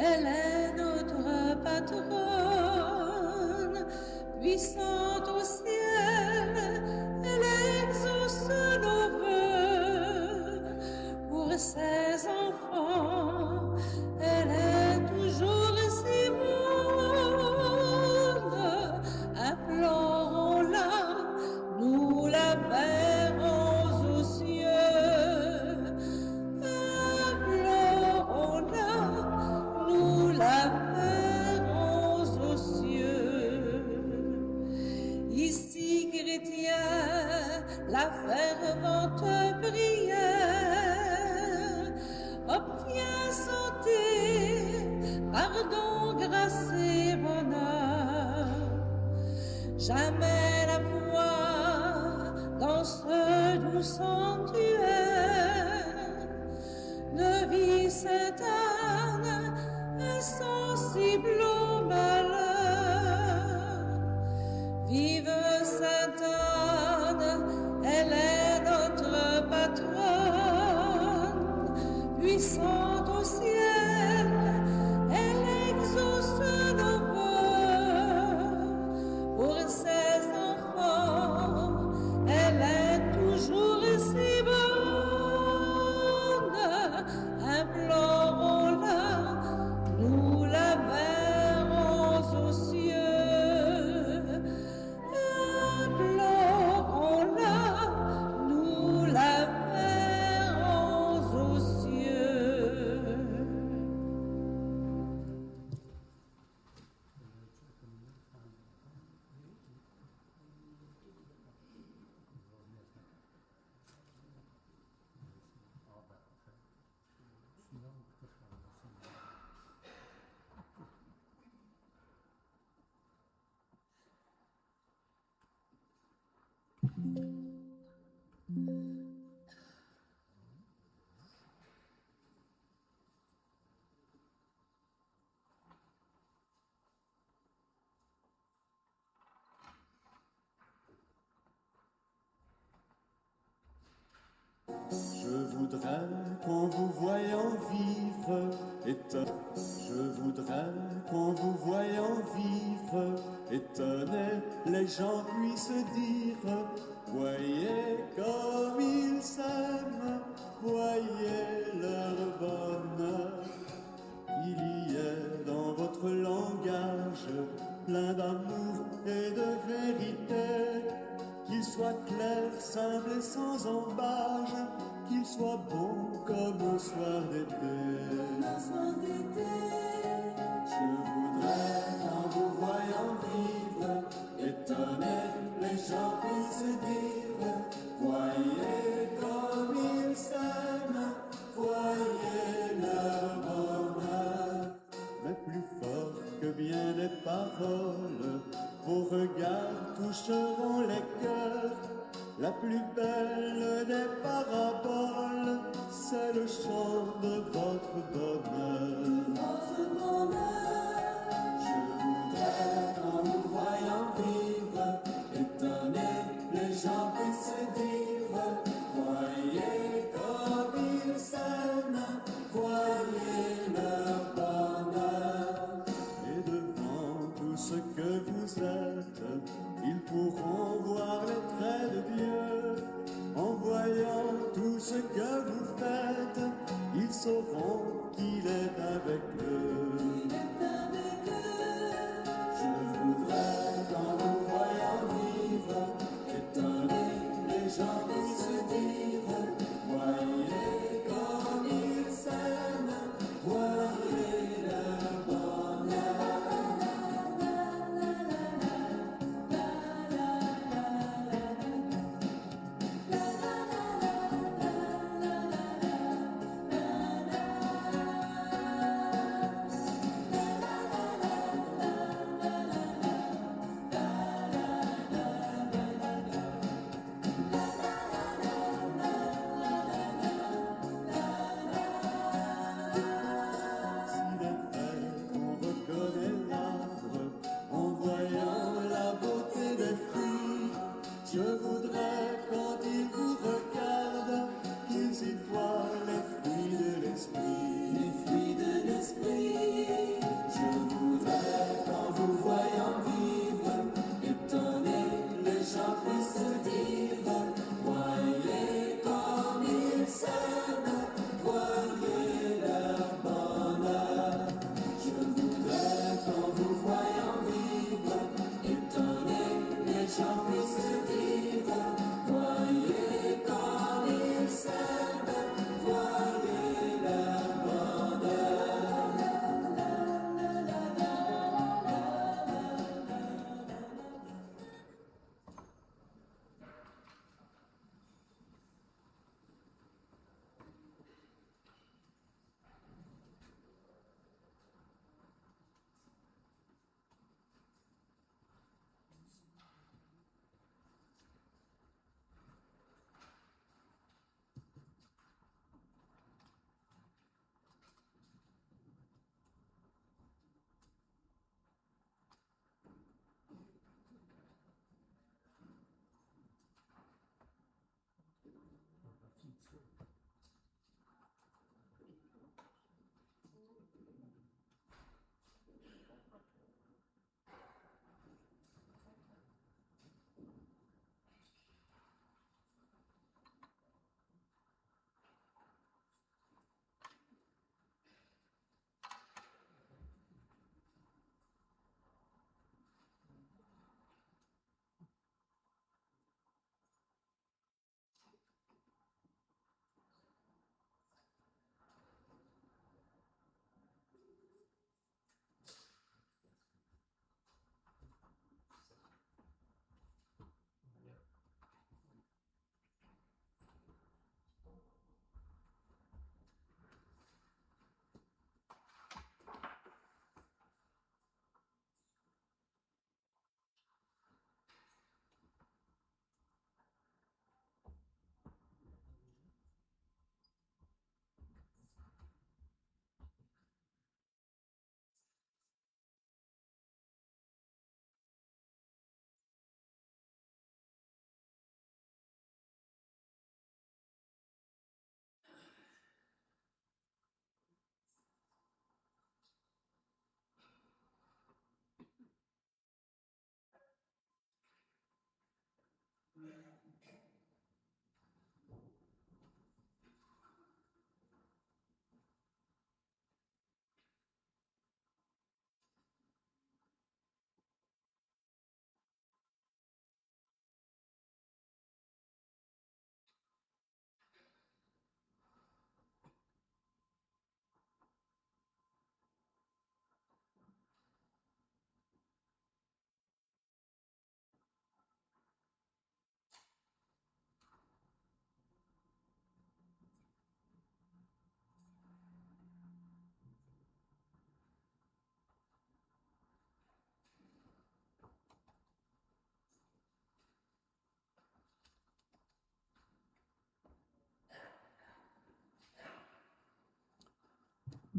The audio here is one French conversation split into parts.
elle est notre patronne, puissante au ciel, elle exauce nos vœux. Pour ses enfants, elle est toujours si bonne. Implorons-la, nous la verrons aux cieux. Implorons-la, nous la verrons aux cieux. Ici, chrétiens, la fervente prière obtient santé, pardon, grâce et bonheur. Jamais la foi dans ce doux sanctuaire ne vit cette âne insensible au malheur. Vive Sainte Anne, elle est notre patronne, puissante au ciel, elle exauce nos vœux. Pour ses enfants, elle est toujours si bonne. Implorons-la, nous la verrons aux cieux. Implorons-la, nous la verrons aux cieux. Je voudrais qu'en vous voyant vivre, je voudrais qu'en vous voyant vivre, étonnés, les gens puissent dire, voyez comme ils s'aiment, voyez leur bonheur. Il y est dans votre langage plein d'amour et de vérité, qu'il soit clair, simple et sans embâge, qu'il soit bon comme un soir d'été. Je voudrais qu'en vous voyant vivre, étonner, les gens puissent dire, voyez comme ils s'aiment, voyez leur bonheur. Mais plus fort que bien des paroles, vos regards toucheront les cœurs. La plus belle des paraboles, c'est le chant de votre bonheur. Je voudrais qu'en vous voyant vivre, étonner, les gens puissent dire, voyez comme ils s'aiment, voyez leur bonheur. Et devant tout ce que vous êtes, ils pourront voir les traits de Dieu, en voyant tout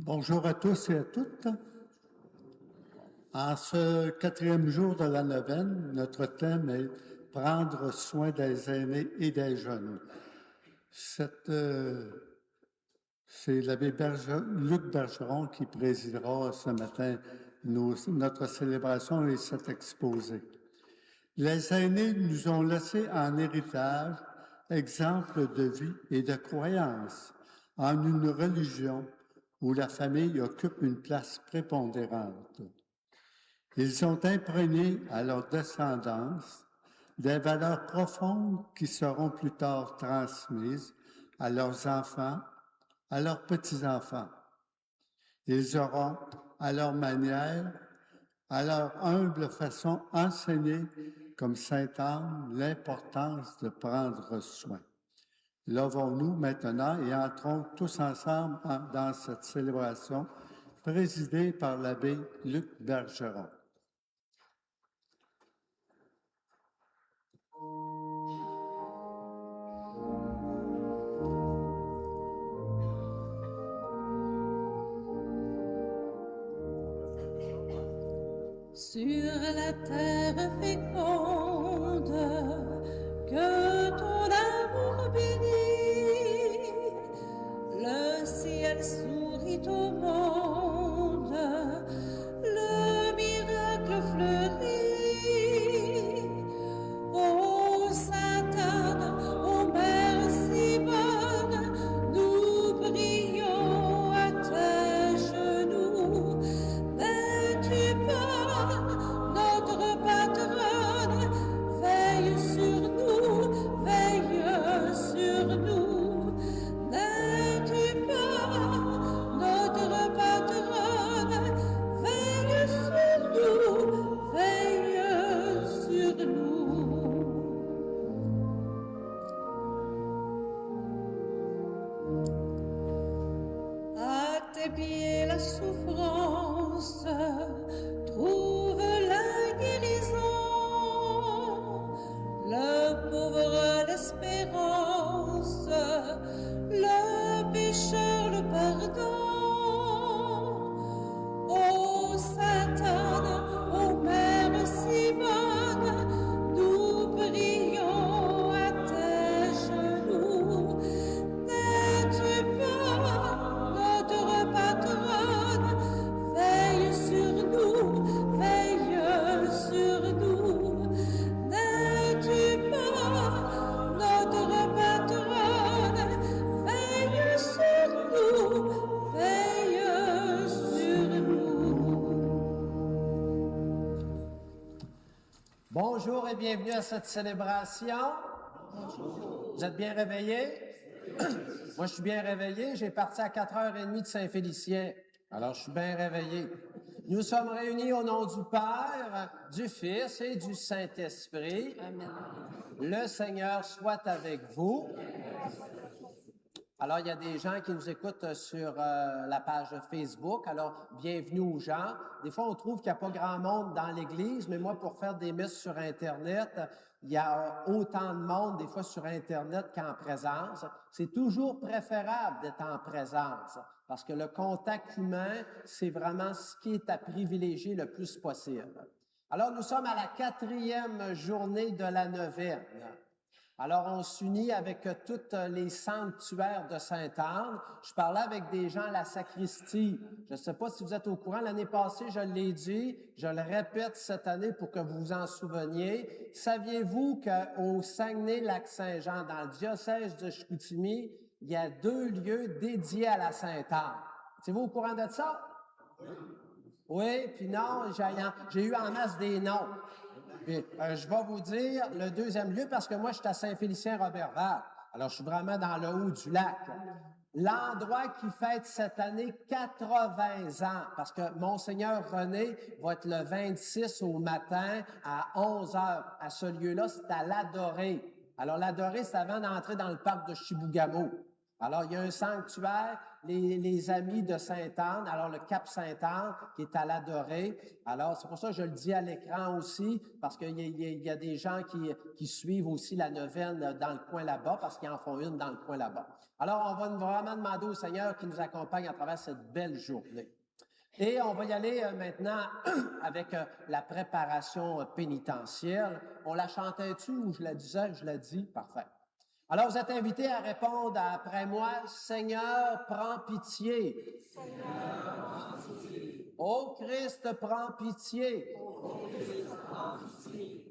Bonjour à tous et à toutes. En ce 4e jour de la neuvaine, notre thème est « Prendre soin des aînés et des jeunes ». C'est l'abbé Luc Bergeron qui présidera ce matin notre célébration et cet exposé. Les aînés nous ont laissé en héritage exemple de vie et de croyance en une religion où la famille occupe une place prépondérante. Ils ont imprégné à leur descendance des valeurs profondes qui seront plus tard transmises à leurs enfants, à leurs petits-enfants. Ils auront, à leur manière, à leur humble façon, enseigné, comme saint Anne, l'importance de prendre soin. Levons-nous maintenant et entrons tous ensemble dans cette célébration présidée par l'abbé Luc Bergeron. Sur la terre féconde, que ton amour bénit, le ciel sourit au monde, le miracle fleurit. Ô Sainte Anne, ô Mère si bonne, nous prions à tes genoux. N'es-tu pas notre patronne? Veille sur nous, veille sur nous. N'es-tu pas notre patronne? Veille sur nous, veille sur nous. À tes pieds la souffrance trouve la guérison, le pauvre l'espérance, le pécheur le pardon. Ô Sainte Anne, ô Mère si bonne, nous prions à tes genoux. N'es-tu pas notre patronne? Veille sur nous, veille sur nous. N'es-tu pas notre patronne? Veille sur nous, veille sur nous. Bonjour et bienvenue à cette célébration. Vous êtes bien réveillés? Moi, je suis bien réveillé. J'ai parti à 4h30 de Saint-Félicien. Alors, je suis bien réveillé. Nous sommes réunis au nom du Père, du Fils et du Saint-Esprit. Amen. Le Seigneur soit avec vous. Alors, il y a des gens qui nous écoutent sur la page Facebook. Alors, bienvenue aux gens. Des fois, on trouve qu'il n'y a pas grand monde dans l'Église, mais moi, pour faire des messes sur Internet, il y a autant de monde, des fois, sur Internet qu'en présence. C'est toujours préférable d'être en présence, parce que le contact humain, c'est vraiment ce qui est à privilégier le plus possible. Alors, nous sommes à la 4e journée de la neuvaine. Alors, on s'unit avec tous les sanctuaires de Sainte-Anne. Je parlais avec des gens à la sacristie. Je ne sais pas si vous êtes au courant. L'année passée, je l'ai dit. Je le répète cette année pour que vous vous en souveniez. Saviez-vous qu'au Saguenay-Lac-Saint-Jean, dans le diocèse de Chicoutimi, il y a 2 lieux dédiés à la Sainte-Anne? Êtes-vous au courant de ça? Oui, puis non, j'ai eu en masse des noms. Puis, je vais vous dire le 2e lieu parce que moi, je suis à Saint-Félicien-Roberval. Alors, je suis vraiment dans le haut du lac. L'endroit qui fête cette année 80 ans, parce que Monseigneur René va être le 26 au matin à 11 h. À ce lieu-là, c'est à l'Adoré. Alors, l'Adoré, c'est avant d'entrer dans le parc de Chibougamau. Alors, il y a un sanctuaire les amis de Sainte-Anne, alors le Cap Sainte-Anne qui est à l'Adorée. Alors, c'est pour ça que je le dis à l'écran aussi, parce qu'il y a des gens qui suivent aussi la neuvaine dans le coin là-bas, parce qu'ils en font une dans le coin là-bas. Alors, on va vraiment demander au Seigneur qui nous accompagne à travers cette belle journée. Et on va y aller maintenant avec la préparation pénitentielle. On la chantait-tu ou je la disais? Je la dis? Parfait. Alors, vous êtes invités à répondre après moi, « Seigneur, prends pitié. » Ô Christ, prends pitié.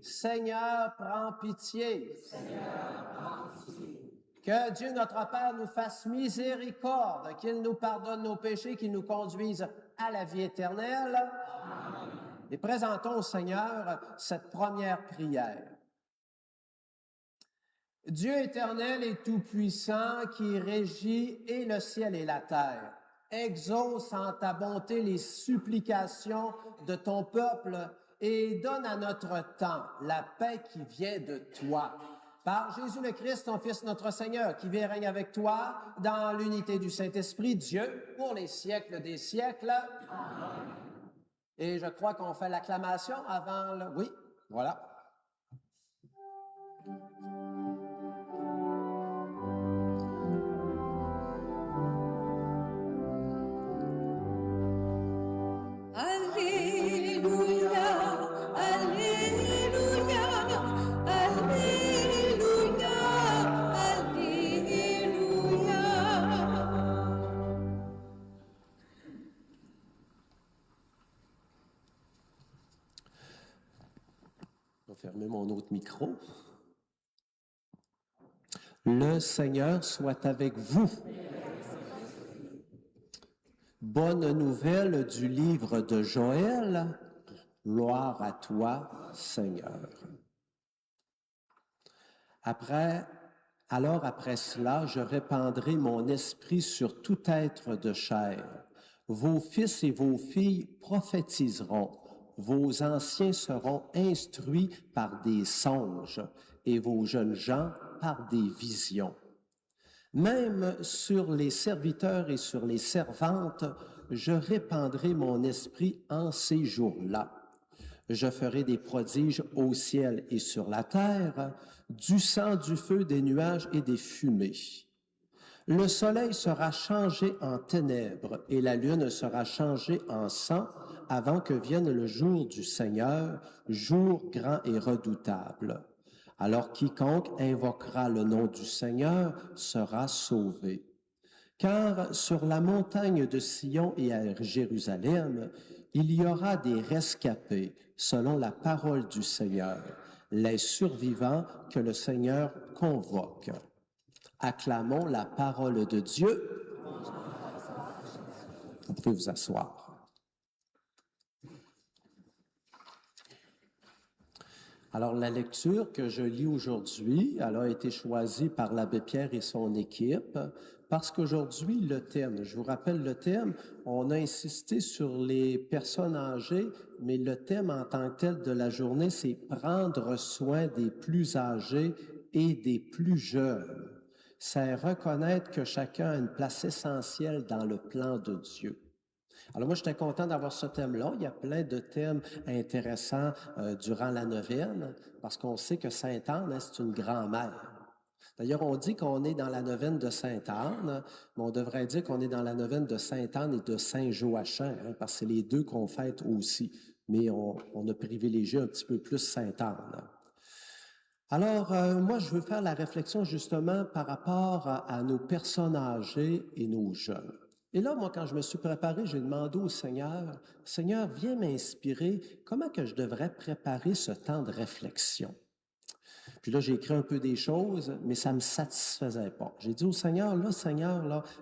Seigneur, prends pitié. Que Dieu notre Père nous fasse miséricorde, qu'il nous pardonne nos péchés, qu'il nous conduise à la vie éternelle. Amen. Et présentons au Seigneur cette première prière. Dieu éternel et tout-puissant qui régit et le ciel et la terre, exauce en ta bonté les supplications de ton peuple et donne à notre temps la paix qui vient de toi. Par Jésus le Christ, ton Fils, notre Seigneur, qui vit et règne avec toi dans l'unité du Saint-Esprit, Dieu, pour les siècles des siècles. Amen. Et je crois qu'on fait l'acclamation avant le... Oui, voilà. Je vais fermer mon autre micro. Le Seigneur soit avec vous. Bonne nouvelle du livre de Joël. Gloire à toi, Seigneur. Après cela, je répandrai mon esprit sur tout être de chair. Vos fils et vos filles prophétiseront. Vos anciens seront instruits par des songes et vos jeunes gens par des visions. Même sur les serviteurs et sur les servantes, je répandrai mon esprit en ces jours-là. Je ferai des prodiges au ciel et sur la terre, du sang, du feu, des nuages et des fumées. Le soleil sera changé en ténèbres et la lune sera changée en sang avant que vienne le jour du Seigneur, jour grand et redoutable. Alors quiconque invoquera le nom du Seigneur sera sauvé. Car sur la montagne de Sion et à Jérusalem, il y aura des rescapés selon la parole du Seigneur, les survivants que le Seigneur convoque. Acclamons la parole de Dieu. Vous pouvez vous asseoir. Alors, la lecture que je lis aujourd'hui, elle a été choisie par l'abbé Pierre et son équipe parce qu'aujourd'hui, le thème, je vous rappelle le thème, on a insisté sur les personnes âgées, mais le thème en tant que tel de la journée, c'est prendre soin des plus âgés et des plus jeunes. C'est reconnaître que chacun a une place essentielle dans le plan de Dieu. Alors moi, j'étais content d'avoir ce thème-là. Il y a plein de thèmes intéressants durant la neuvaine, parce qu'on sait que Sainte-Anne, c'est une grand-mère. D'ailleurs, on dit qu'on est dans la neuvaine de Sainte-Anne, mais on devrait dire qu'on est dans la neuvaine de Sainte-Anne et de Saint-Joachim, parce que c'est les deux qu'on fête aussi. Mais on a privilégié un petit peu plus Sainte-Anne. Alors, moi, je veux faire la réflexion justement par rapport à nos personnes âgées et nos jeunes. Et là, moi, quand je me suis préparé, j'ai demandé au Seigneur, « Seigneur, viens m'inspirer, comment que je devrais préparer ce temps de réflexion? » Puis là, j'ai écrit un peu des choses, mais ça ne me satisfaisait pas. J'ai dit au Seigneur,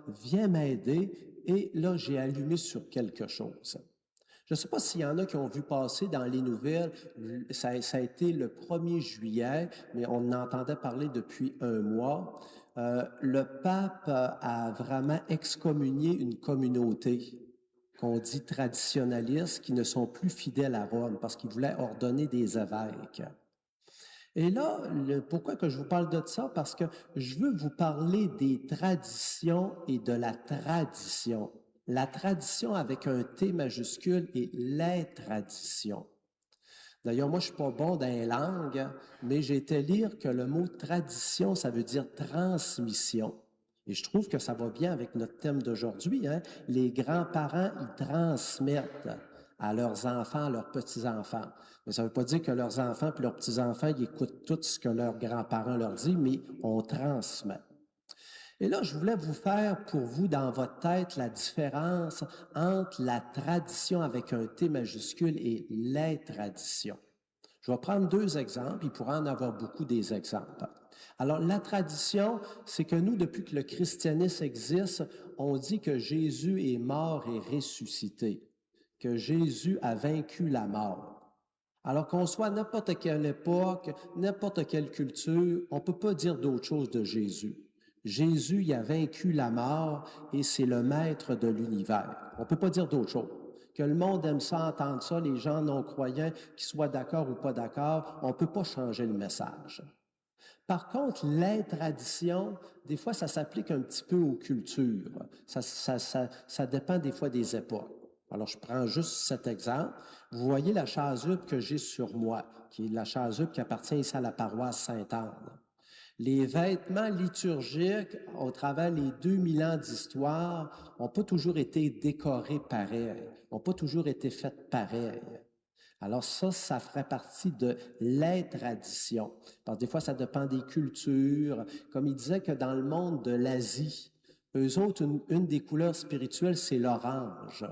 viens m'aider. Et là, j'ai allumé sur quelque chose. Je ne sais pas s'il y en a qui ont vu passer dans les nouvelles, ça a été le 1er juillet, mais on en entendait parler depuis un mois. Le pape a vraiment excommunié une communauté qu'on dit traditionnaliste, qui ne sont plus fidèles à Rome parce qu'ils voulaient ordonner des évêques. Et là, pourquoi que je vous parle de ça? Parce que je veux vous parler des traditions et de la tradition. La tradition avec un T majuscule et les traditions. D'ailleurs, moi, je suis pas bon dans les langues, mais j'ai été lire que le mot tradition, ça veut dire transmission. Et je trouve que ça va bien avec notre thème d'aujourd'hui, hein? Les grands-parents, ils transmettent à leurs enfants, à leurs petits-enfants. Mais ça ne veut pas dire que leurs enfants et leurs petits-enfants, ils écoutent tout ce que leurs grands-parents leur disent, mais on transmet. Et là, je voulais vous faire pour vous, dans votre tête, la différence entre la tradition avec un T majuscule et les traditions. Je vais prendre deux exemples, il pourra en avoir beaucoup des exemples. Alors, la tradition, c'est que nous, depuis que le christianisme existe, on dit que Jésus est mort et ressuscité, que Jésus a vaincu la mort. Alors qu'on soit à n'importe quelle époque, n'importe quelle culture, on ne peut pas dire d'autre chose de Jésus. Jésus il a vaincu la mort et c'est le maître de l'univers. On ne peut pas dire d'autre chose. Que le monde aime ça, entendre ça, les gens non-croyants, qu'ils soient d'accord ou pas d'accord, on ne peut pas changer le message. Par contre, les traditions, des fois, ça s'applique un petit peu aux cultures. Ça dépend des fois des époques. Alors, je prends juste cet exemple. Vous voyez la chasuble que j'ai sur moi, qui est la chasuble qui appartient ici à la paroisse Sainte-Anne. Les vêtements liturgiques, au travers les 2000 ans d'histoire, n'ont pas toujours été décorés pareil, n'ont pas toujours été faits pareil. Alors ça ferait partie de les traditions. Parce que des fois, ça dépend des cultures. Comme il disait que dans le monde de l'Asie, eux autres, une des couleurs spirituelles, c'est l'orange.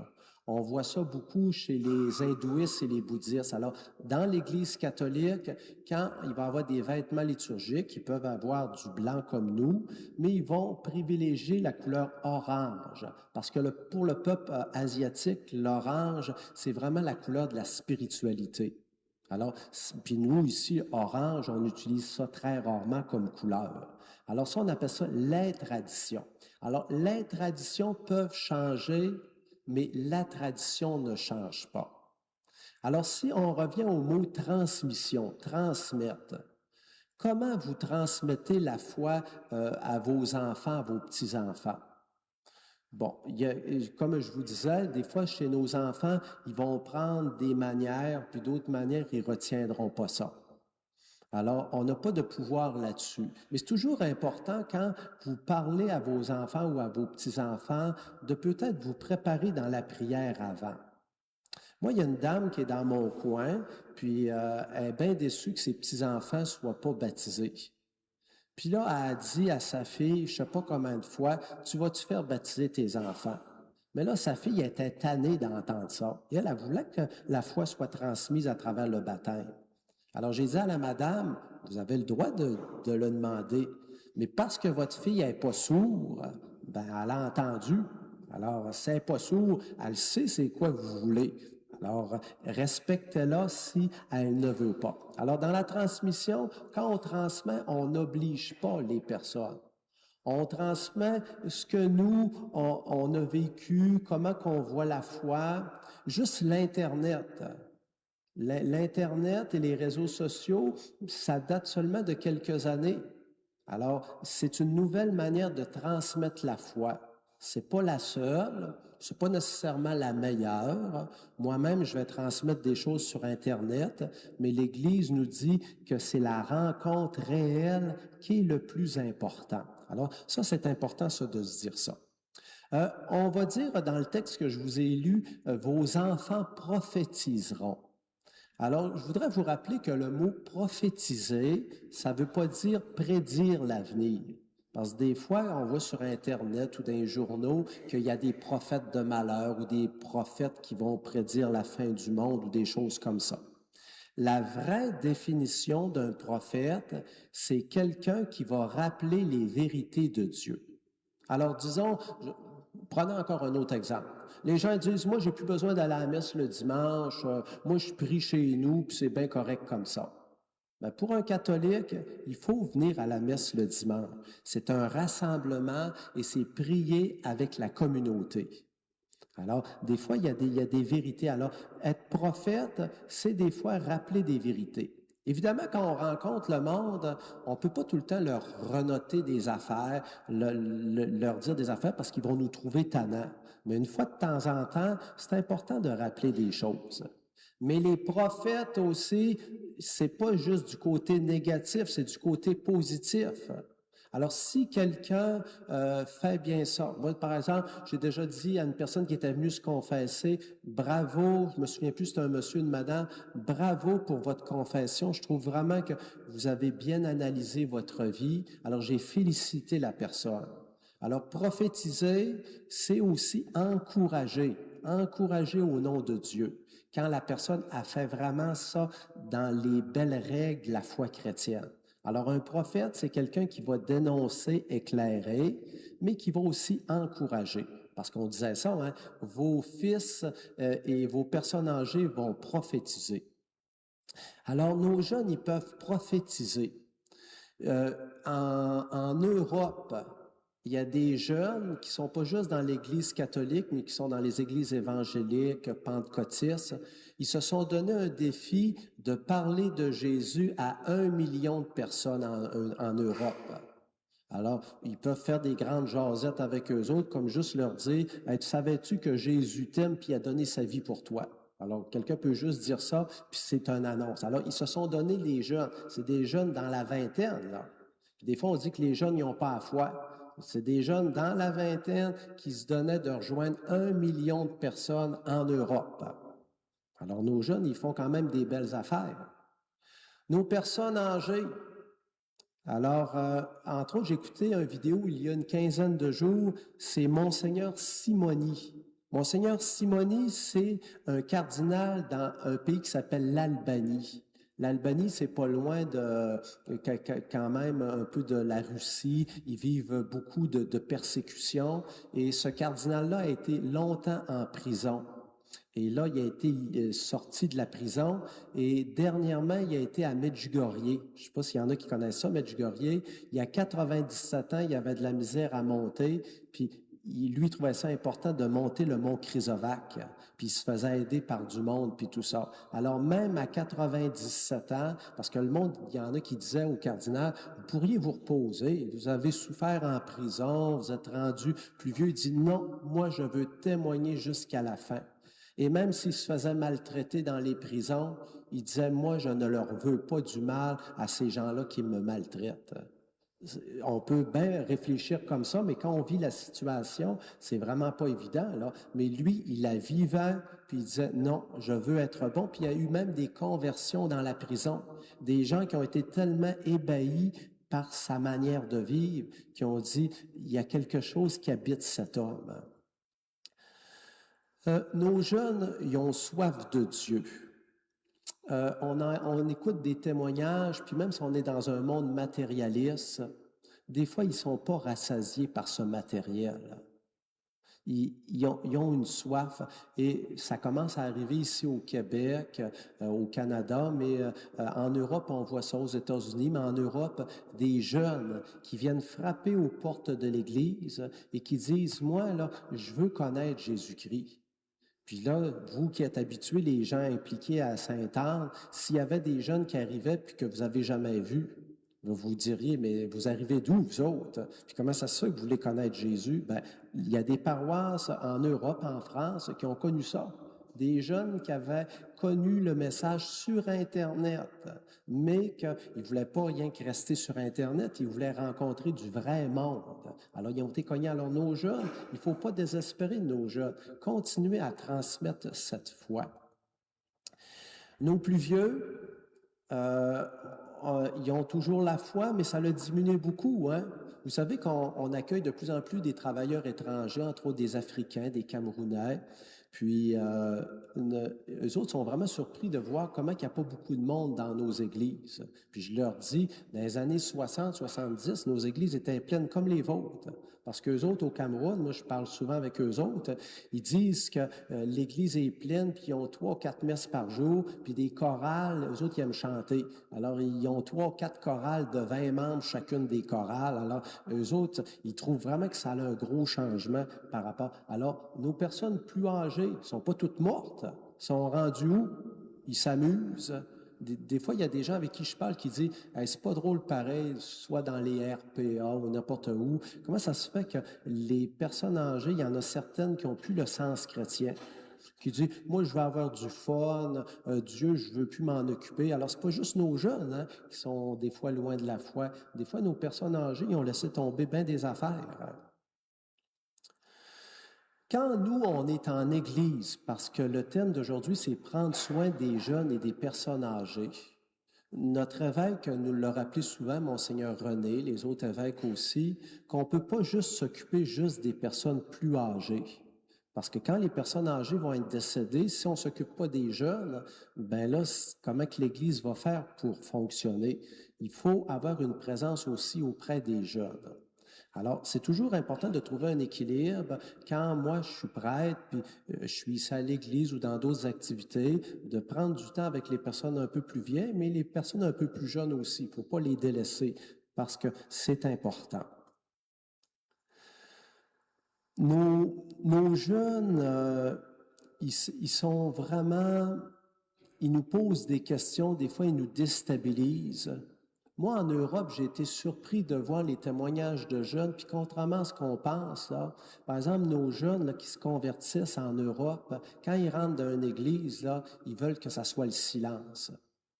On voit ça beaucoup chez les hindouistes et les bouddhistes. Alors, dans l'Église catholique, quand il va y avoir des vêtements liturgiques, ils peuvent avoir du blanc comme nous, mais ils vont privilégier la couleur orange. Parce que pour le peuple asiatique, l'orange, c'est vraiment la couleur de la spiritualité. Alors, puis nous, ici, orange, on utilise ça très rarement comme couleur. Alors ça, on appelle ça les traditions. Alors, les traditions peuvent changer, mais la tradition ne change pas. Alors, si on revient au mot transmission, transmettre, comment vous transmettez la foi à vos enfants, à vos petits-enfants? Bon, comme je vous disais, des fois, chez nos enfants, ils vont prendre des manières, puis d'autres manières, ils ne retiendront pas ça. Alors, on n'a pas de pouvoir là-dessus. Mais c'est toujours important quand vous parlez à vos enfants ou à vos petits-enfants de peut-être vous préparer dans la prière avant. Moi, il y a une dame qui est dans mon coin, puis elle est bien déçue que ses petits-enfants ne soient pas baptisés. Puis là, elle a dit à sa fille, je ne sais pas combien de fois, tu vas-tu faire baptiser tes enfants? Mais là, sa fille était tannée d'entendre ça. Et elle voulait que la foi soit transmise à travers le baptême. Alors, j'ai dit à la madame, vous avez le droit de le demander, mais parce que votre fille n'est pas sourde, ben, elle a entendu. Alors, si elle n'est pas sourde, elle sait c'est quoi vous voulez. Alors, respectez-la si elle ne veut pas. Alors, dans la transmission, quand on transmet, on n'oblige pas les personnes. On transmet ce que nous, on a vécu, comment qu'on voit la foi, juste l'Internet. L'Internet et les réseaux sociaux, ça date seulement de quelques années. Alors, c'est une nouvelle manière de transmettre la foi. C'est pas la seule, c'est pas nécessairement la meilleure. Moi-même, je vais transmettre des choses sur Internet, mais l'Église nous dit que c'est la rencontre réelle qui est le plus important. Alors, ça, c'est important, ça, de se dire ça. On va dire dans le texte que je vous ai lu, vos enfants prophétiseront. Alors, je voudrais vous rappeler que le mot prophétiser, ça ne veut pas dire prédire l'avenir. Parce que des fois, on voit sur Internet ou dans les journaux qu'il y a des prophètes de malheur ou des prophètes qui vont prédire la fin du monde ou des choses comme ça. La vraie définition d'un prophète, c'est quelqu'un qui va rappeler les vérités de Dieu. Alors, disons, prenons encore un autre exemple. Les gens disent, moi, j'ai plus besoin d'aller à la messe le dimanche, moi, je prie chez nous, puis c'est bien correct comme ça. Mais pour un catholique, il faut venir à la messe le dimanche. C'est un rassemblement et c'est prier avec la communauté. Alors, des fois, il y a des vérités. Alors, être prophète, c'est des fois rappeler des vérités. Évidemment, quand on rencontre le monde, on ne peut pas tout le temps leur renoter des affaires, leur dire des affaires parce qu'ils vont nous trouver tannants. Mais une fois de temps en temps, c'est important de rappeler des choses. Mais les prophètes aussi, c'est pas juste du côté négatif, c'est du côté positif. Alors, si quelqu'un fait bien ça, moi, par exemple, j'ai déjà dit à une personne qui était venue se confesser, bravo, je me souviens plus, c'était un monsieur, une madame, bravo pour votre confession. Je trouve vraiment que vous avez bien analysé votre vie. Alors, j'ai félicité la personne. Alors, prophétiser, c'est aussi encourager au nom de Dieu. Quand la personne a fait vraiment ça dans les belles règles de la foi chrétienne. Alors, un prophète, c'est quelqu'un qui va dénoncer, éclairer, mais qui va aussi encourager. Parce qu'on disait ça, hein, vos fils et vos personnes âgées vont prophétiser. Alors, nos jeunes, ils peuvent prophétiser. En Europe, il y a des jeunes qui ne sont pas juste dans l'Église catholique, mais qui sont dans les églises évangéliques, pentecôtistes. Ils se sont donné un défi de parler de Jésus à 1 million de personnes en Europe. Alors, ils peuvent faire des grandes jasettes avec eux autres, comme juste leur dire hey, « Savais-tu que Jésus t'aime puis a donné sa vie pour toi? » Alors, quelqu'un peut juste dire ça, puis c'est une annonce. Alors, ils se sont donné les jeunes. C'est des jeunes dans la vingtaine, là. Puis des fois, on dit que les jeunes, ils n'ont pas la foi. C'est des jeunes dans la vingtaine qui se donnaient de rejoindre 1 million de personnes en Europe. Alors, nos jeunes, ils font quand même des belles affaires. Nos personnes âgées. Alors, entre autres, j'ai écouté une vidéo il y a une quinzaine de jours, c'est Monseigneur Simoni. Monseigneur Simoni, c'est un cardinal dans un pays qui s'appelle l'Albanie. L'Albanie, c'est pas loin de, quand même, un peu de la Russie. Ils vivent beaucoup de persécutions. Et ce cardinal-là a été longtemps en prison. Et là, il a été sorti de la prison et dernièrement, il a été à Medjugorje. Je ne sais pas s'il y en a qui connaissent ça, Medjugorje. Il y a 97 ans, il avait de la misère à monter, puis lui trouvait ça important de monter le mont Krizovac, puis il se faisait aider par du monde, puis tout ça. Alors même à 97 ans, parce que le monde, il y en a qui disaient au cardinal, vous pourriez vous reposer, vous avez souffert en prison, vous êtes rendu plus vieux. Il dit non, moi je veux témoigner jusqu'à la fin. Et même s'il se faisait maltraiter dans les prisons, il disait, moi, je ne leur veux pas du mal à ces gens-là qui me maltraitent. On peut bien réfléchir comme ça, mais quand on vit la situation, c'est vraiment pas évident, là. Mais lui, il la vivait, puis il disait, non, je veux être bon. Puis il y a eu même des conversions dans la prison, des gens qui ont été tellement ébahis par sa manière de vivre, qui ont dit, il y a quelque chose qui habite cet homme. Nos jeunes, ils ont soif de Dieu. On écoute des témoignages, puis même si on est dans un monde matérialiste, des fois, ils ne sont pas rassasiés par ce matériel. Ils ont une soif et ça commence à arriver ici au Québec, au Canada, mais en Europe, on voit ça aux États-Unis, mais en Europe, des jeunes qui viennent frapper aux portes de l'Église et qui disent, moi, là, je veux connaître Jésus-Christ. Puis là, vous qui êtes habitués, les gens impliqués à Sainte-Anne, s'il y avait des jeunes qui arrivaient puis que vous n'avez jamais vus, vous diriez, mais vous arrivez d'où, vous autres? Puis comment ça se fait que vous voulez connaître Jésus? Bien, il y a des paroisses en Europe, en France, qui ont connu ça. Des jeunes qui avaient connu le message sur Internet, mais qu'ils ne voulaient pas rien que rester sur Internet, ils voulaient rencontrer du vrai monde. Alors, ils ont été cognés. Alors, nos jeunes, il ne faut pas désespérer de nos jeunes. Continuez à transmettre cette foi. Nos plus vieux, ils ont toujours la foi, mais ça l'a diminué beaucoup, hein? Vous savez qu'on accueille de plus en plus des travailleurs étrangers, entre autres des Africains, des Camerounais. Puis, eux autres sont vraiment surpris de voir comment il n'y a pas beaucoup de monde dans nos églises. Puis, je leur dis, dans les années 60, 70, nos églises étaient pleines comme les vôtres. Parce qu'eux autres, au Cameroun, moi, je parle souvent avec eux autres, ils disent que l'église est pleine, puis ils ont 3 ou 4 messes par jour, puis des chorales, eux autres, ils aiment chanter. Alors, ils ont 3 ou 4 chorales de 20 membres, chacune des chorales. Alors, eux autres, ils trouvent vraiment que ça a un gros changement par rapport. Alors, nos personnes plus âgées ne sont pas toutes mortes, sont rendues où? Ils s'amusent, Des fois, il y a des gens avec qui je parle qui disent hey, c'est pas drôle pareil, soit dans les RPA ou n'importe où. Comment ça se fait que les personnes âgées, il y en a certaines qui n'ont plus le sens chrétien, qui disent moi, je veux avoir du fun, Dieu, je veux plus m'en occuper. Alors, c'est pas juste nos jeunes hein, qui sont des fois loin de la foi. Des fois, nos personnes âgées, ils ont laissé tomber bien des affaires. Quand nous, on est en Église, parce que le thème d'aujourd'hui, c'est prendre soin des jeunes et des personnes âgées, notre évêque nous l'a rappelé souvent, Monseigneur René, les autres évêques aussi, qu'on ne peut pas juste s'occuper juste des personnes plus âgées. Parce que quand les personnes âgées vont être décédées, si on ne s'occupe pas des jeunes, ben là, comment que l'Église va faire pour fonctionner? Il faut avoir une présence aussi auprès des jeunes. Alors, c'est toujours important de trouver un équilibre. Quand moi, je suis prêtre, puis je suis ici à l'église ou dans d'autres activités, de prendre du temps avec les personnes un peu plus vieilles, mais les personnes un peu plus jeunes aussi. Il ne faut pas les délaisser parce que c'est important. Nos jeunes, ils sont vraiment, ils nous posent des questions, des fois ils nous déstabilisent. Moi, en Europe, j'ai été surpris de voir les témoignages de jeunes, puis contrairement à ce qu'on pense, là, par exemple, nos jeunes là, qui se convertissent en Europe, quand ils rentrent dans une église, là, ils veulent que ça soit le silence.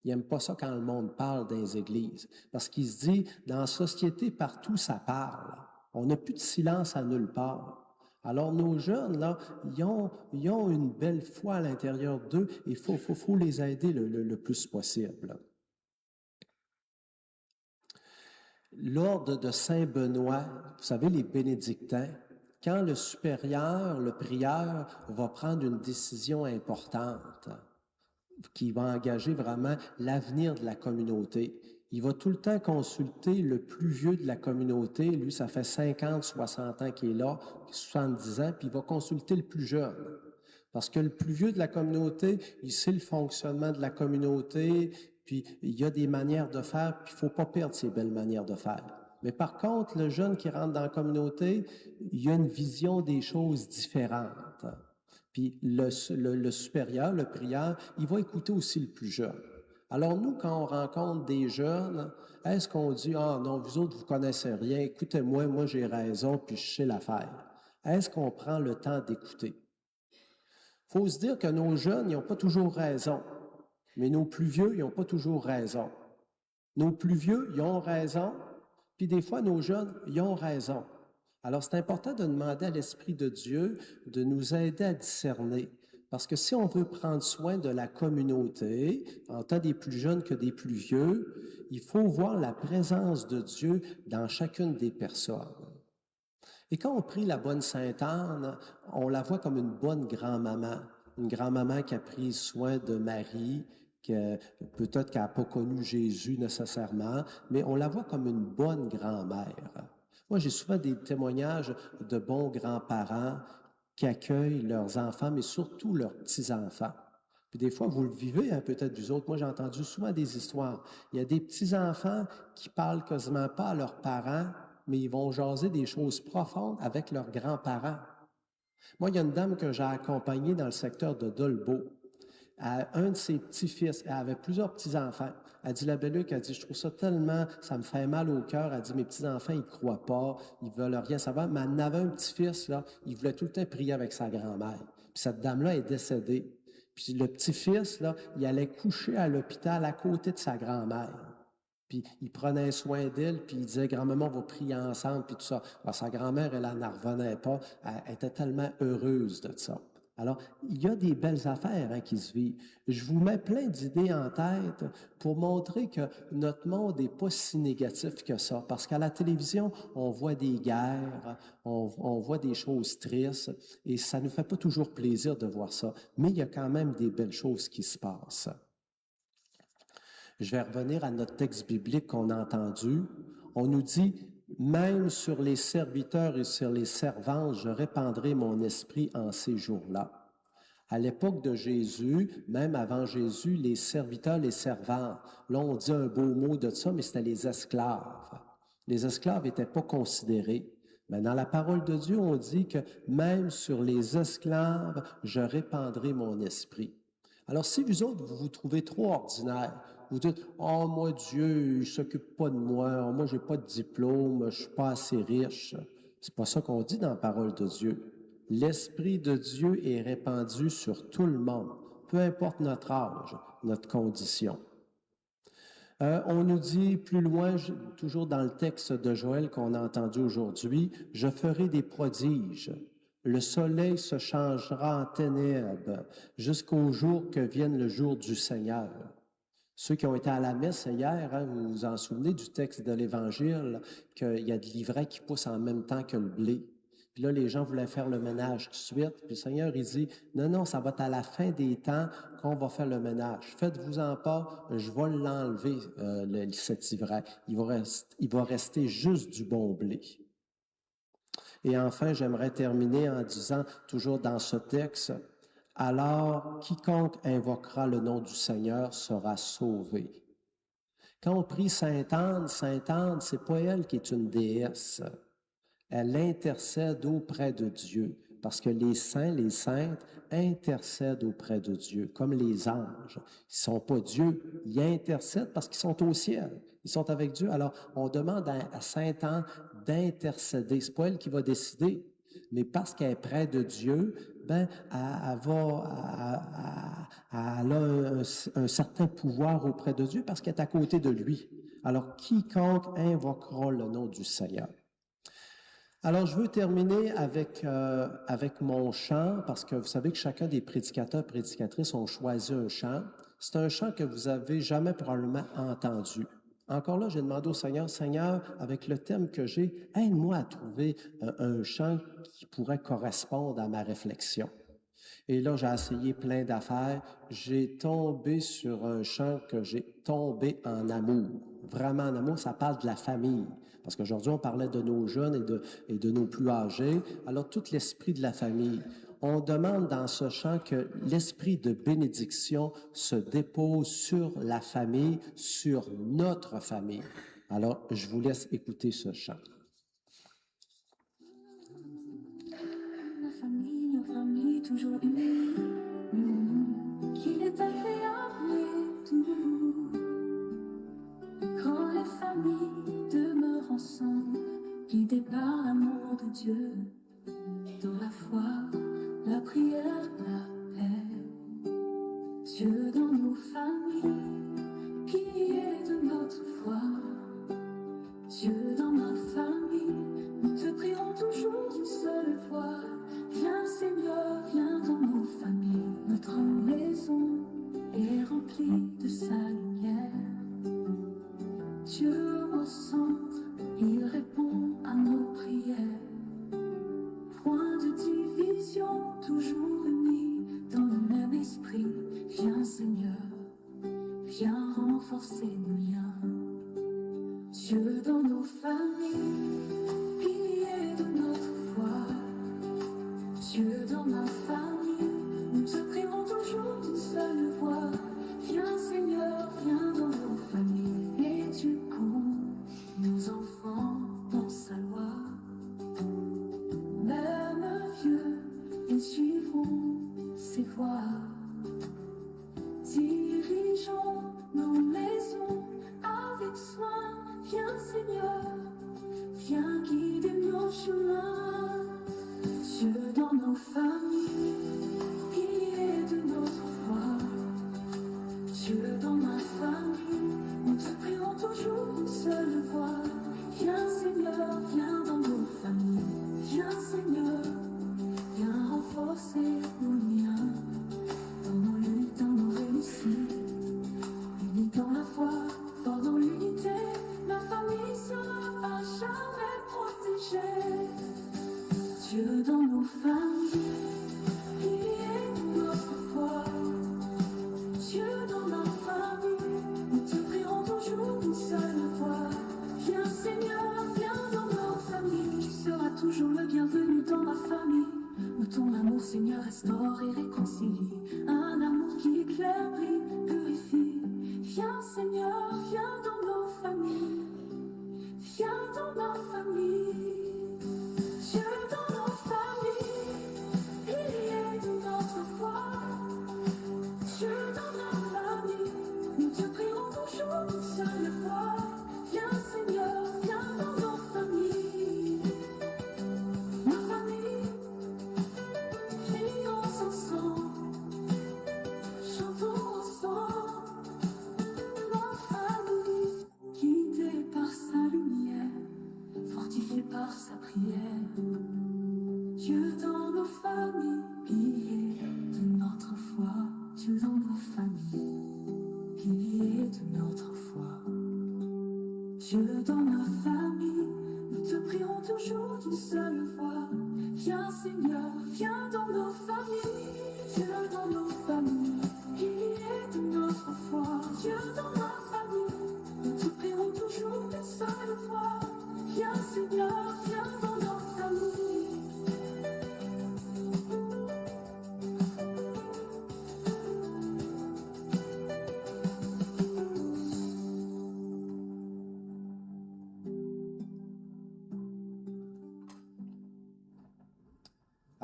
Ils n'aiment pas ça quand le monde parle dans les églises, parce qu'ils se disent, dans la société, partout, ça parle. On n'a plus de silence à nulle part. Alors, nos jeunes, là, ils ont une belle foi à l'intérieur d'eux et il faut les aider le plus possible. L'ordre de Saint-Benoît, vous savez, les bénédictins, quand le supérieur, le prieur, va prendre une décision importante qui va engager vraiment l'avenir de la communauté, il va tout le temps consulter le plus vieux de la communauté. Lui, ça fait 50, 60 ans qu'il est là, 70 ans, puis il va consulter le plus jeune. Parce que le plus vieux de la communauté, il sait le fonctionnement de la communauté, puis il y a des manières de faire, puis il ne faut pas perdre ces belles manières de faire. Mais par contre, le jeune qui rentre dans la communauté, il y a une vision des choses différentes. Puis le supérieur, le prieur, il va écouter aussi le plus jeune. Alors nous, quand on rencontre des jeunes, est-ce qu'on dit « Ah non, vous autres, vous ne connaissez rien, écoutez-moi, moi j'ai raison, puis je sais l'affaire. » Est-ce qu'on prend le temps d'écouter? Il faut se dire que nos jeunes, ils n'ont pas toujours raison, mais nos plus vieux, ils n'ont pas toujours raison. Nos plus vieux, ils ont raison, puis des fois, nos jeunes, ils ont raison. Alors, c'est important de demander à l'Esprit de Dieu de nous aider à discerner. Parce que si on veut prendre soin de la communauté, en tant des plus jeunes que des plus vieux, il faut voir la présence de Dieu dans chacune des personnes. Et quand on prie la bonne Sainte-Anne, on la voit comme une bonne grand-maman, une grand-maman qui a pris soin de Marie, que peut-être qu'elle n'a pas connu Jésus nécessairement, mais on la voit comme une bonne grand-mère. Moi, j'ai souvent des témoignages de bons grands-parents qui accueillent leurs enfants, mais surtout leurs petits-enfants. Puis des fois, vous le vivez, hein, peut-être vous autres. Moi, j'ai entendu souvent des histoires. Il y a des petits-enfants qui parlent quasiment pas à leurs parents, mais ils vont jaser des choses profondes avec leurs grands-parents. Moi, il y a une dame que j'ai accompagnée dans le secteur de Dolbeau. Un de ses petits-fils, elle avait plusieurs petits-enfants. Elle dit, la Belluc, elle dit, je trouve ça tellement, ça me fait mal au cœur. Elle dit, mes petits-enfants, ils ne croient pas, ils veulent rien savoir. Mais elle en avait un petit-fils, là, il voulait tout le temps prier avec sa grand-mère. Puis cette dame-là est décédée. Puis le petit-fils, là, il allait coucher à l'hôpital à côté de sa grand-mère. Puis il prenait soin d'elle, puis il disait, grand-maman, on va prier ensemble, puis tout ça. Alors, sa grand-mère, elle n'en revenait pas. Elle était tellement heureuse de ça. Alors, il y a des belles affaires hein, qui se vivent. Je vous mets plein d'idées en tête pour montrer que notre monde n'est pas si négatif que ça. Parce qu'à la télévision, on voit des guerres, on voit des choses tristes, et ça ne nous fait pas toujours plaisir de voir ça. Mais il y a quand même des belles choses qui se passent. Je vais revenir à notre texte biblique qu'on a entendu. On nous dit, même sur les serviteurs et sur les servantes, je répandrai mon esprit en ces jours-là. À l'époque de Jésus, même avant Jésus, les serviteurs, les servantes, là on dit un beau mot de ça, mais c'était les esclaves. Les esclaves n'étaient pas considérés. Mais dans la parole de Dieu, on dit que même sur les esclaves, je répandrai mon esprit. Alors, si vous autres, vous vous trouvez trop ordinaire, vous dites, « Oh, moi, Dieu, il ne s'occupe pas de moi. Oh, moi, je n'ai pas de diplôme. Je ne suis pas assez riche. » C'est pas ça qu'on dit dans la parole de Dieu. L'Esprit de Dieu est répandu sur tout le monde, peu importe notre âge, notre condition. On nous dit plus loin, toujours dans le texte de Joël qu'on a entendu aujourd'hui, « Je ferai des prodiges. Le soleil se changera en ténèbres jusqu'au jour que vienne le jour du Seigneur. » Ceux qui ont été à la messe hier, hein, vous vous en souvenez du texte de l'Évangile, qu'il y a de l'ivraie qui pousse en même temps que le blé. Puis là, les gens voulaient faire le ménage tout de suite. Puis le Seigneur, il dit, non, non, ça va être à la fin des temps qu'on va faire le ménage. Faites-vous-en pas, je vais l'enlever, cet ivraie. Il va rester juste du bon blé. Et enfin, j'aimerais terminer en disant, toujours dans ce texte, « Alors, quiconque invoquera le nom du Seigneur sera sauvé. » Quand on prie Sainte Anne, c'est pas elle qui est une déesse. Elle intercède auprès de Dieu, parce que les saints, les saintes intercèdent auprès de Dieu, comme les anges. Ils ne sont pas Dieu, ils intercèdent parce qu'ils sont au ciel, ils sont avec Dieu. Alors, on demande à Sainte Anne d'intercéder. Ce n'est pas elle qui va décider, mais parce qu'elle est près de Dieu, ben, elle a un certain pouvoir auprès de Dieu parce qu'elle est à côté de lui. Alors, quiconque invoquera le nom du Seigneur. Alors, je veux terminer avec mon chant, parce que vous savez que chacun des prédicateurs et prédicatrices ont choisi un chant. C'est un chant que vous avez jamais probablement entendu. Encore là, j'ai demandé au Seigneur, « Seigneur, avec le thème que j'ai, aide-moi à trouver un chant qui pourrait correspondre à ma réflexion. » Et là, j'ai essayé plein d'affaires. J'ai tombé sur un chant que j'ai tombé en amour. Vraiment en amour, ça parle de la famille. Parce qu'aujourd'hui, on parlait de nos jeunes et de nos plus âgés. Alors, tout l'esprit de la famille. On demande dans ce chant que l'esprit de bénédiction se dépose sur la famille, sur notre famille. Alors, je vous laisse écouter ce chant. Nos familles toujours unies, qu'il est agréable et doux. Quand les familles demeurent ensemble, guidées par l'amour de Dieu, dans la foi, la prière, la paix. Dieu dans nos familles, pilier de notre foi. Dieu dans ma famille, nous te prierons toujours d'une seule voix. Viens Seigneur, viens dans nos familles. Notre maison est remplie de sa lumière. Dieu au centre, il répond à nos prières. Point de division, toujours unis dans le même esprit. Viens Seigneur, viens renforcer nos liens. Dieu dans nos familles, pilier de notre foi. Dieu dans ma famille, nous te prierons toujours d'une seule voix. Viens Seigneur, viens dans nos familles. Et Dieu compte nos enfants dans sa loi. Même vieux, ils suivront ses voies. Dirigeons nos maisons avec soin. Viens Seigneur, viens guider.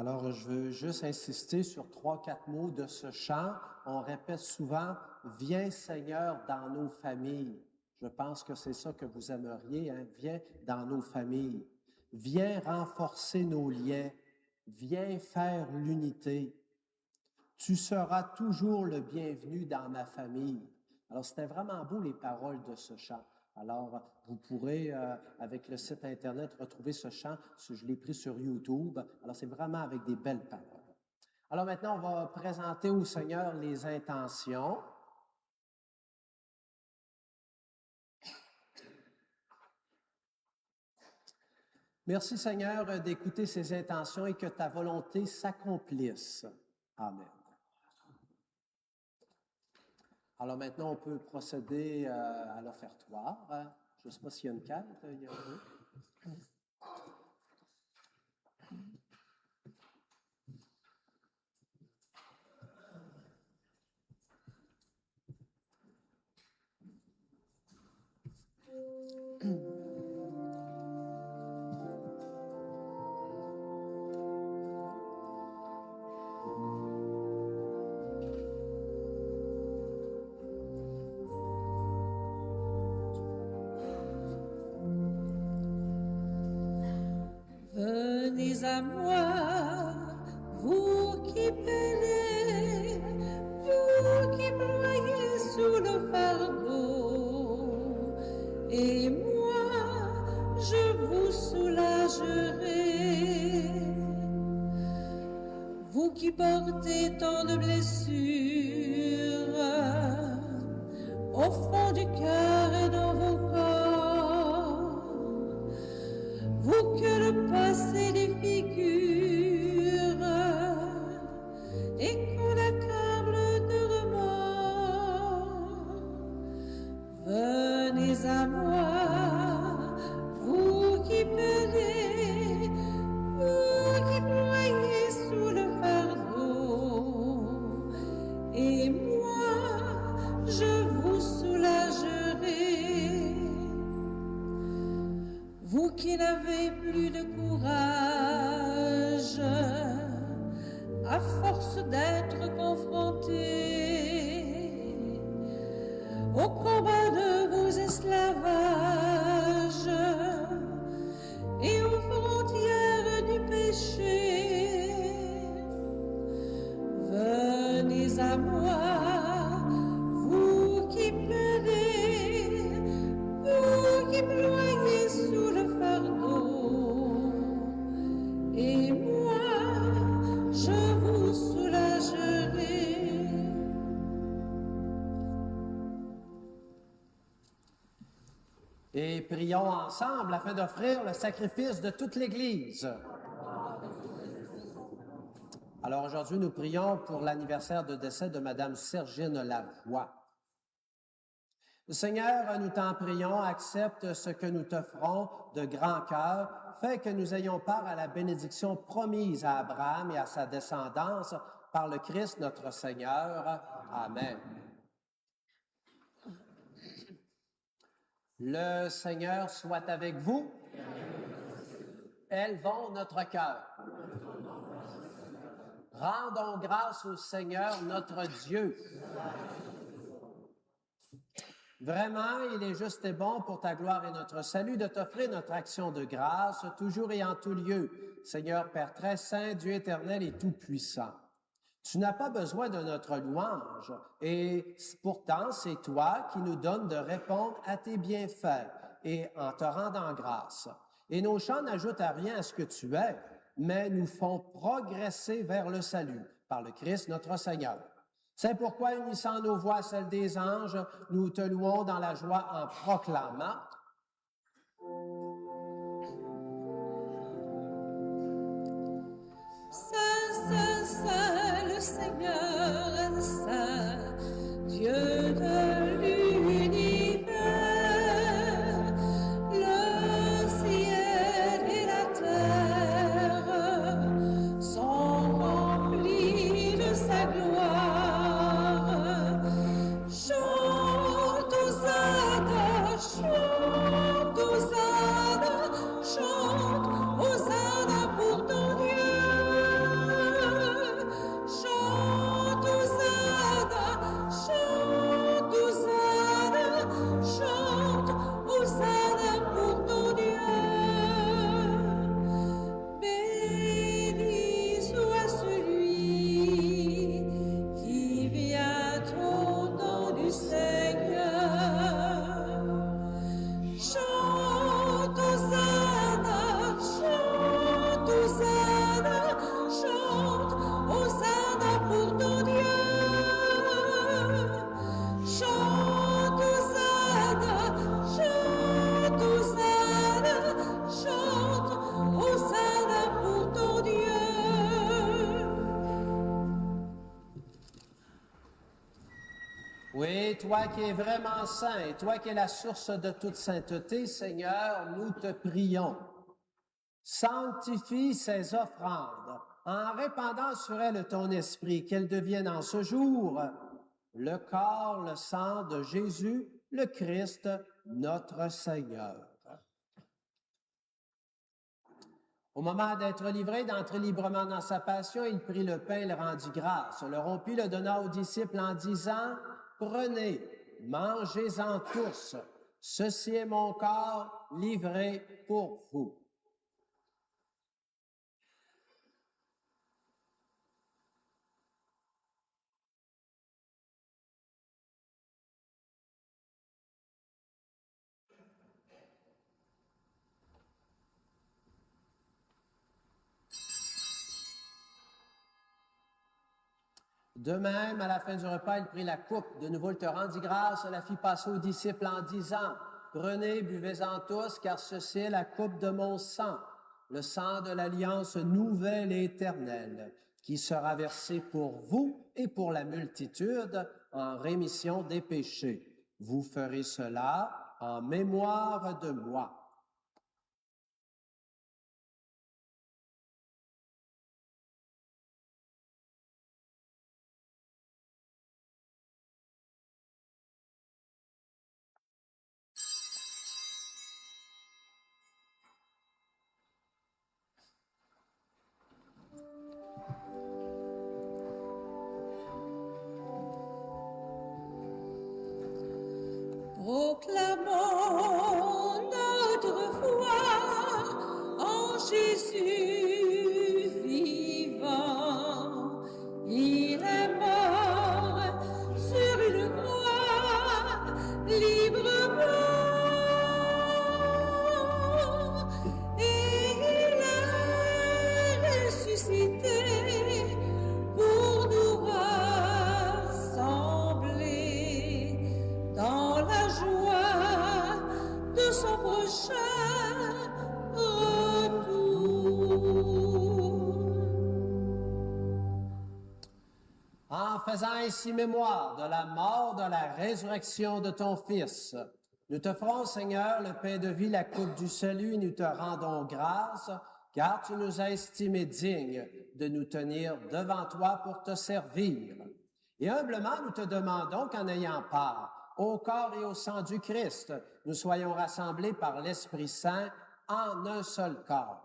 Alors, je veux juste insister sur 3-4 mots de ce chant. On répète souvent « Viens Seigneur dans nos familles ». Je pense que c'est ça que vous aimeriez, hein? Viens dans nos familles. Viens renforcer nos liens. Viens faire l'unité. Tu seras toujours le bienvenu dans ma famille. Alors, c'était vraiment beau les paroles de ce chant. Alors, vous pourrez, avec le site Internet, retrouver ce chant. Je l'ai pris sur YouTube. Alors, c'est vraiment avec des belles paroles. Alors, maintenant, on va présenter au Seigneur les intentions. Merci, Seigneur, d'écouter ces intentions et que ta volonté s'accomplisse. Amen. Alors maintenant, on peut procéder à l'offertoire. Je ne sais pas s'il y a une carte. Il y a Venez à moi, vous qui peinez, vous qui ployez sous le fardeau, et moi je vous soulagerai. Vous qui portez tant de blessures au fond du cœur et dans vos corps, vous que le passé défigure et qu'on accable de remords, venez à moi, vous qui peinez, vous qui ployez sous le fardeau, et moi je vous soulagerai. Vous qui n'avez plus de courage, à force d'être confrontés au combat de vos esclavages et aux frontières du péché, venez à moi, vous qui peinez, vous qui ployez sous le fardeau, et moi je vous soulagerai. Et prions ensemble afin d'offrir le sacrifice de toute l'Église. Alors aujourd'hui, nous prions pour l'anniversaire de décès de Mme Sergine Lavoie. Seigneur, nous t'en prions, accepte ce que nous t'offrons de grand cœur, fais que nous ayons part à la bénédiction promise à Abraham et à sa descendance par le Christ notre Seigneur. Amen. Le Seigneur soit avec vous. Élevons notre cœur. Rendons grâce au Seigneur notre Dieu. Vraiment, il est juste et bon pour ta gloire et notre salut de t'offrir notre action de grâce, toujours et en tout lieu. Seigneur Père très saint, Dieu éternel et tout-puissant. Tu n'as pas besoin de notre louange, et pourtant c'est toi qui nous donnes de répondre à tes bienfaits et en te rendant grâce. Et nos chants n'ajoutent à rien à ce que tu es, mais nous font progresser vers le salut par le Christ notre Seigneur. C'est pourquoi, unissant nos voix à celles des anges, nous te louons dans la joie en proclamant. Saint, Saint, Saint, le Seigneur est saint, Dieu de l'univers. Le ciel et la terre sont remplis de sa gloire. Chante Hosanna, chante Hosanna, chante Hosanna pour ton Dieu. Oui, toi qui es vraiment saint, toi qui es la source de toute sainteté, Seigneur, nous te prions. Sanctifie ces offrandes en répandant sur elles ton esprit, qu'elles deviennent en ce jour le corps, le sang de Jésus, le Christ, notre Seigneur. Au moment d'être livré, d'entrer librement dans sa passion, il prit le pain, le rendit grâce, le rompit, le donna aux disciples en disant, « Prenez, mangez-en tous, ceci est mon corps livré pour vous. » De même, à la fin du repas, il prit la coupe. De nouveau, il te rendit grâce, la fit passer aux disciples en disant, « Prenez, buvez-en tous, car ceci est la coupe de mon sang, le sang de l'alliance nouvelle et éternelle, qui sera versé pour vous et pour la multitude en rémission des péchés. Vous ferez cela en mémoire de moi. » Proclamons notre foi en Jésus vivant. Il est mort sur une croix librement et il est ressuscité pour nous rassembler dans la joie de son prochain retour. En faisant ainsi mémoire de la mort, de la résurrection de ton Fils, nous te ferons, Seigneur, le pain de vie, la coupe du salut, et nous te rendons grâce, car tu nous as estimés dignes de nous tenir devant toi pour te servir. Et humblement, nous te demandons qu'en ayant part au corps et au sang du Christ, nous soyons rassemblés par l'Esprit Saint en un seul corps.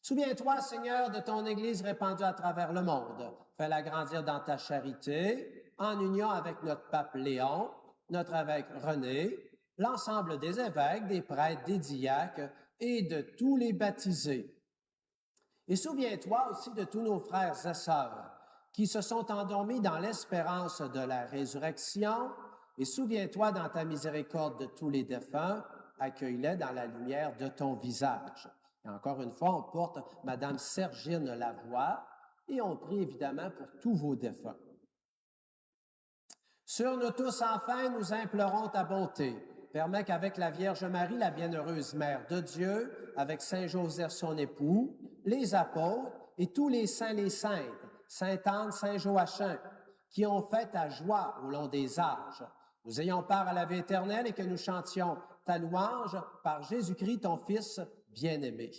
Souviens-toi, Seigneur, de ton Église répandue à travers le monde. Fais-la grandir dans ta charité, en union avec notre pape Léon, notre évêque René, l'ensemble des évêques, des prêtres, des diacres et de tous les baptisés. Et souviens-toi aussi de tous nos frères et sœurs qui se sont endormis dans l'espérance de la résurrection, et souviens-toi dans ta miséricorde de tous les défunts, accueille-les dans la lumière de ton visage. Et encore une fois, on porte Madame Sergine Lavoie et on prie évidemment pour tous vos défunts. Sur nous tous, enfin, nous implorons ta bonté. Permets qu'avec la Vierge Marie, la bienheureuse Mère de Dieu, avec Saint Joseph son époux, les apôtres et tous les saints, les saintes, Sainte Anne, Saint Joachim, qui ont fait ta joie au long des âges, nous ayons part à la vie éternelle et que nous chantions ta louange par Jésus-Christ, ton Fils bien-aimé.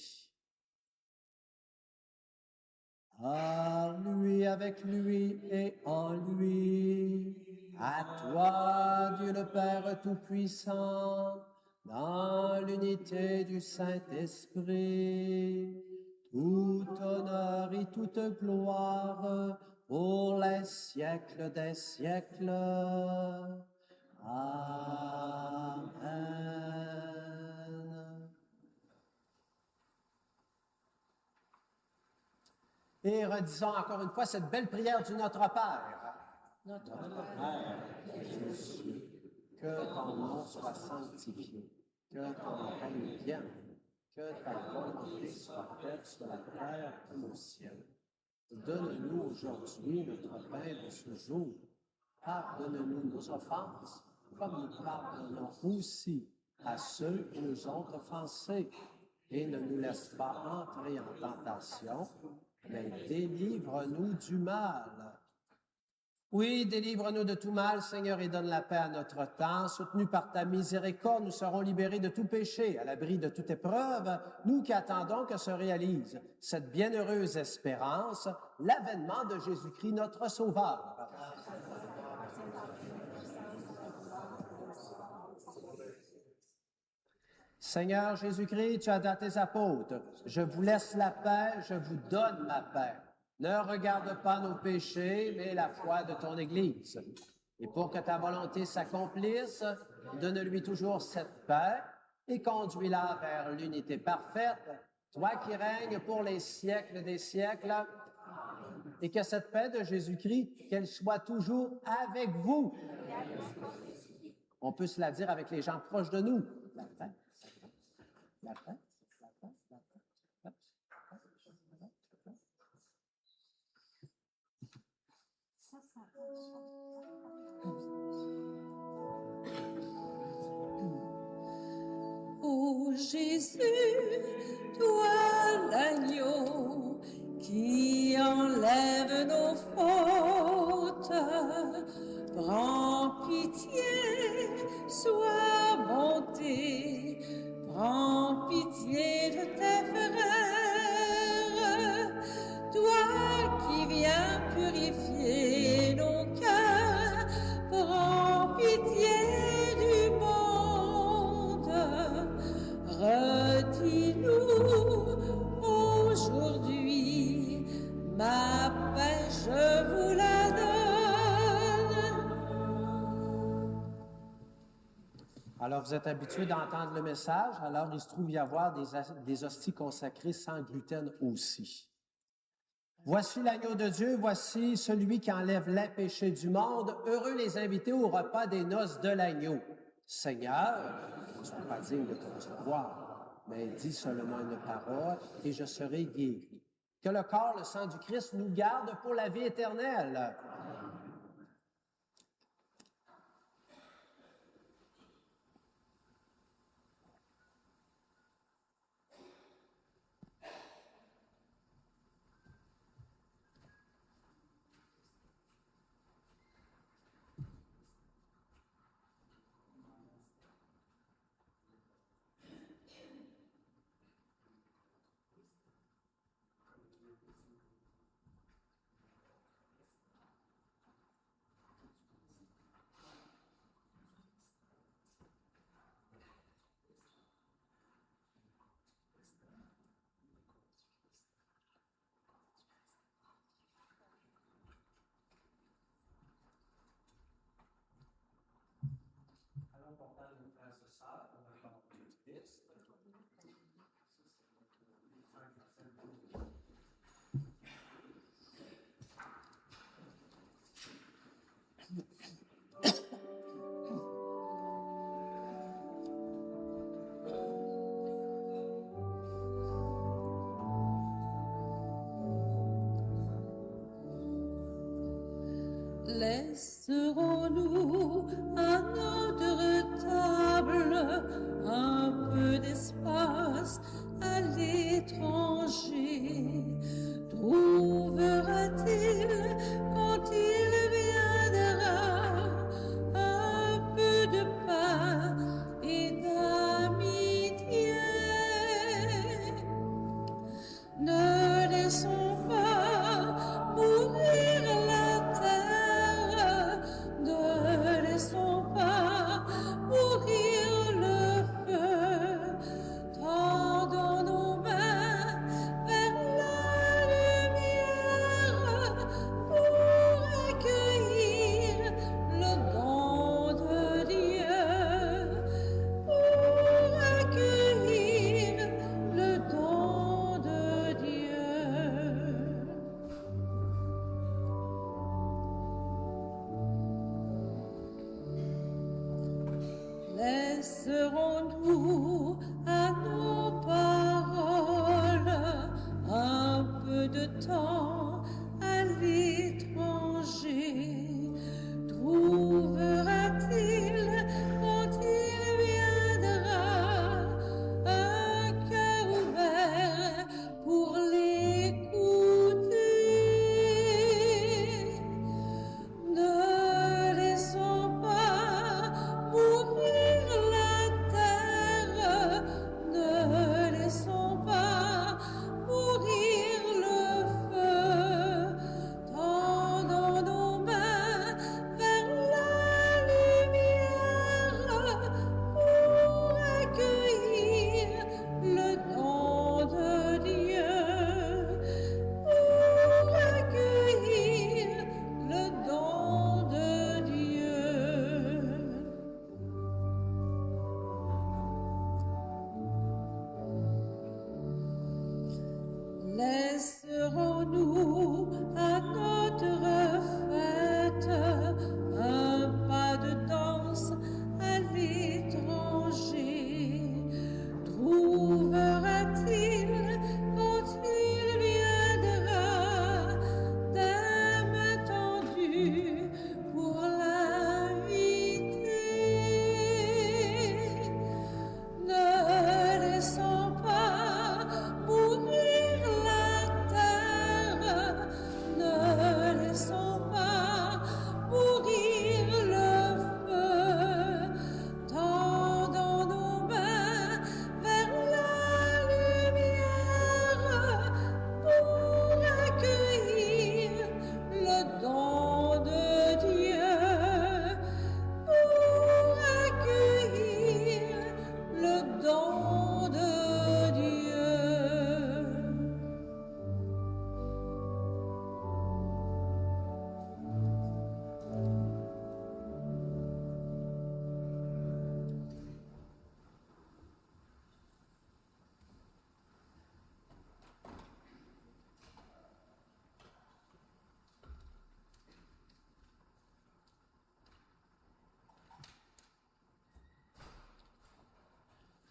À lui, avec lui et en lui, à toi, Dieu le Père Tout-Puissant, dans l'unité du Saint-Esprit, tout honneur et toute gloire pour les siècles des siècles. Amen. Et redisons encore une fois cette belle prière du Notre Père. Notre Père, qui es que ton nom soit sanctifié, que ton règne vienne, que ta volonté soit faite sur la terre comme au ciel. Donne-nous aujourd'hui notre pain de ce jour. Pardonne-nous nos offenses, comme nous pardonnons aussi à ceux qui nous ont offensés. Et ne nous laisse pas entrer en tentation, mais délivre-nous du mal. Oui, délivre-nous de tout mal, Seigneur, et donne la paix à notre temps. Soutenus par ta miséricorde, nous serons libérés de tout péché, à l'abri de toute épreuve, nous qui attendons que se réalise cette bienheureuse espérance, l'avènement de Jésus-Christ, notre Sauveur. Seigneur Jésus-Christ, tu as dit à tes apôtres, je vous laisse la paix, je vous donne ma paix. Ne regarde pas nos péchés, mais la foi de ton Église. Et pour que ta volonté s'accomplisse, donne-lui toujours cette paix et conduis-la vers l'unité parfaite, toi qui règnes pour les siècles des siècles. Et que cette paix de Jésus-Christ, qu'elle soit toujours avec vous. On peut se la dire avec les gens proches de nous. La paix. La paix. La paix. La paix. La paix. Ô Jésus, toi l'agneau qui enlève nos fautes, prends pitié, sois bonté, prends pitié de tes frères, toi qui viens purifier nos cœurs, prends pitié du monde. Redis-nous aujourd'hui, ma paix je vous la donne. Alors, vous êtes habitués d'entendre le message, alors il se trouve y avoir des hosties consacrées sans gluten aussi. Voici l'agneau de Dieu, voici celui qui enlève les péchés du monde. Heureux les invités au repas des noces de l'agneau. Seigneur, je ne suis pas digne de te recevoir, mais dis seulement une parole et je serai guéri. Que le corps, le sang du Christ nous garde pour la vie éternelle. Laisserons-nous à notre table un peu d'espace à l'étranger? Trouvera-t-il quand il viendra un peu de pain et d'amitié? Ne laissons pas mourir la terre, ne laissons pas mourir le feu. Tendons nos mains vers la lumière pour accueillir le don de Dieu, pour accueillir le don de Dieu. Laisserons-nous à nos paroles un peu de temps à l'étranger? Trouvera-t-il quand il viendra un cœur ouvert pour l'écouter? Ne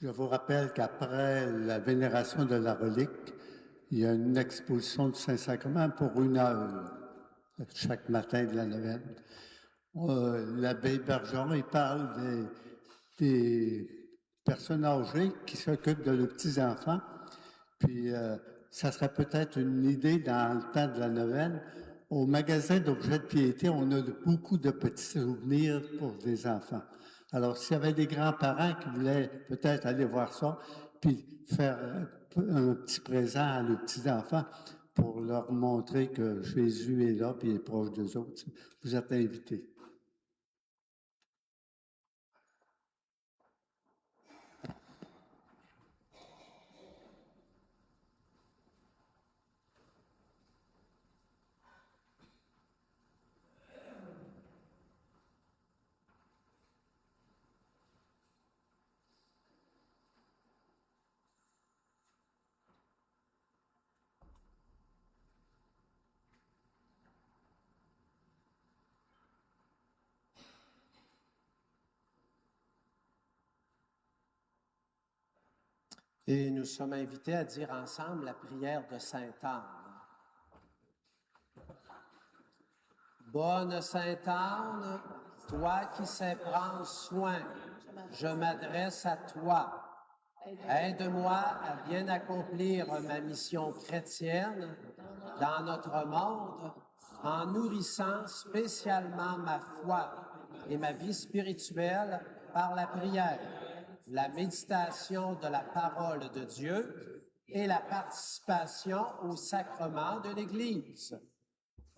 Je vous rappelle qu'après la vénération de la relique, il y a une exposition du Saint-Sacrement pour 1 heure, chaque matin de la neuvaine. L'abbé Bergeron, il parle des personnes âgées qui s'occupent de leurs petits-enfants. Puis, ça serait peut-être une idée dans le temps de la neuvaine. Au magasin d'objets de piété, on a beaucoup de petits souvenirs pour des enfants. Alors, s'il y avait des grands-parents qui voulaient peut-être aller voir ça, puis faire un petit présent à leurs petits-enfants pour leur montrer que Jésus est là, puis il est proche d'eux autres, vous êtes invités. Et nous sommes invités à dire ensemble la prière de Sainte Anne. Bonne Sainte Anne, toi qui sais prendre soin, je m'adresse à toi. Aide-moi à bien accomplir ma mission chrétienne dans notre monde en nourrissant spécialement ma foi et ma vie spirituelle par la prière, la méditation de la parole de Dieu et la participation au sacrement de l'Église.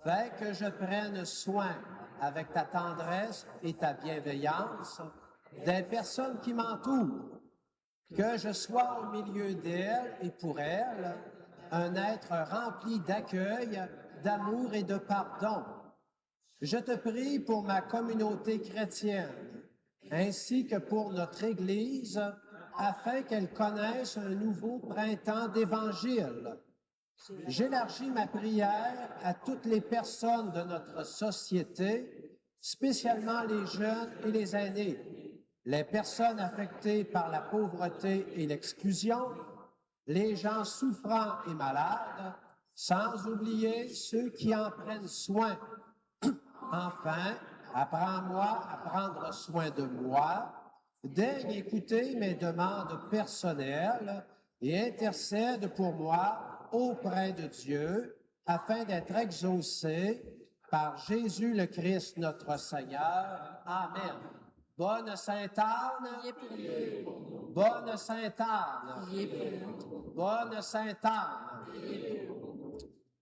Fais que je prenne soin avec ta tendresse et ta bienveillance des personnes qui m'entourent, que je sois au milieu d'elles et pour elles un être rempli d'accueil, d'amour et de pardon. Je te prie pour ma communauté chrétienne, ainsi que pour notre Église, afin qu'elle connaisse un nouveau printemps d'Évangile. J'élargis ma prière à toutes les personnes de notre société, spécialement les jeunes et les aînés, les personnes affectées par la pauvreté et l'exclusion, les gens souffrants et malades, sans oublier ceux qui en prennent soin. Enfin, apprends-moi à prendre soin de moi, daigne écouter mes demandes personnelles et intercède pour moi auprès de Dieu, afin d'être exaucé par Jésus le Christ notre Seigneur. Amen. Bonne Sainte Anne, bonne Sainte Anne, bonne Sainte Anne.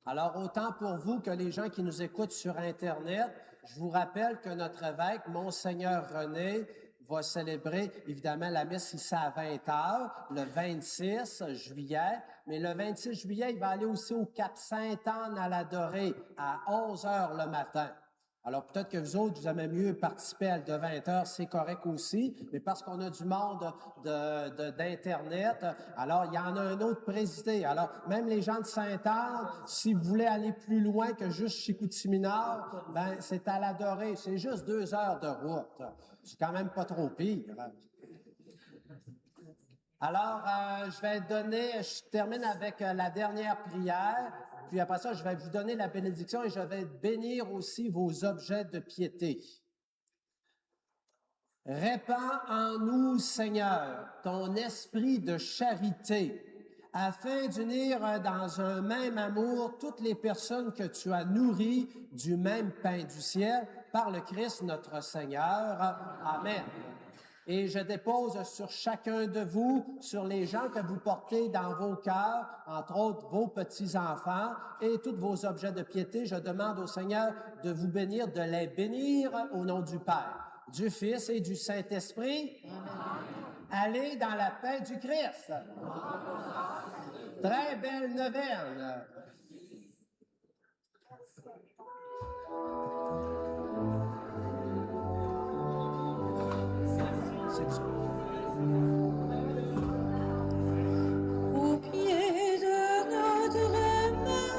Alors, autant pour vous que les gens qui nous écoutent sur Internet, je vous rappelle que notre évêque, Monseigneur René, va célébrer évidemment la messe ici à 20h, le 26 juillet, mais le 26 juillet, il va aller aussi au Cap Sainte-Anne à la Dorée à 11h le matin. Alors, peut-être que vous autres, vous aimez mieux participer à le de 20h, c'est correct aussi, mais parce qu'on a du monde d'Internet, alors il y en a un autre présidé. Alors, même les gens de Sainte-Anne, si vous voulez aller plus loin que juste Chicoutimi-Nord, ben c'est à la Dorée, c'est juste 2 heures de route. C'est quand même pas trop pire. Alors, je termine avec la dernière prière, puis après ça, je vais vous donner la bénédiction et je vais bénir aussi vos objets de piété. Répands en nous, Seigneur, ton esprit de charité, afin d'unir dans un même amour toutes les personnes que tu as nourries du même pain du ciel, par le Christ notre Seigneur. Amen. Et je dépose sur chacun de vous, sur les gens que vous portez dans vos cœurs, entre autres vos petits-enfants et tous vos objets de piété, je demande au Seigneur de vous bénir, de les bénir au nom du Père, du Fils et du Saint-Esprit. Amen. Allez dans la paix du Christ. Très belle neuvaine. Au pied de notre mère,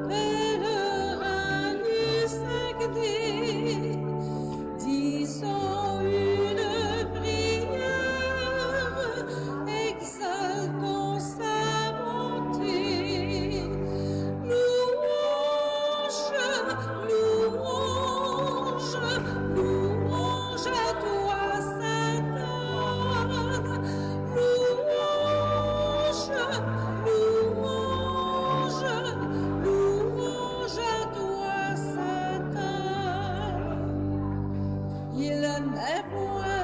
pèlerin du Saguenay, disons une prière il n'est point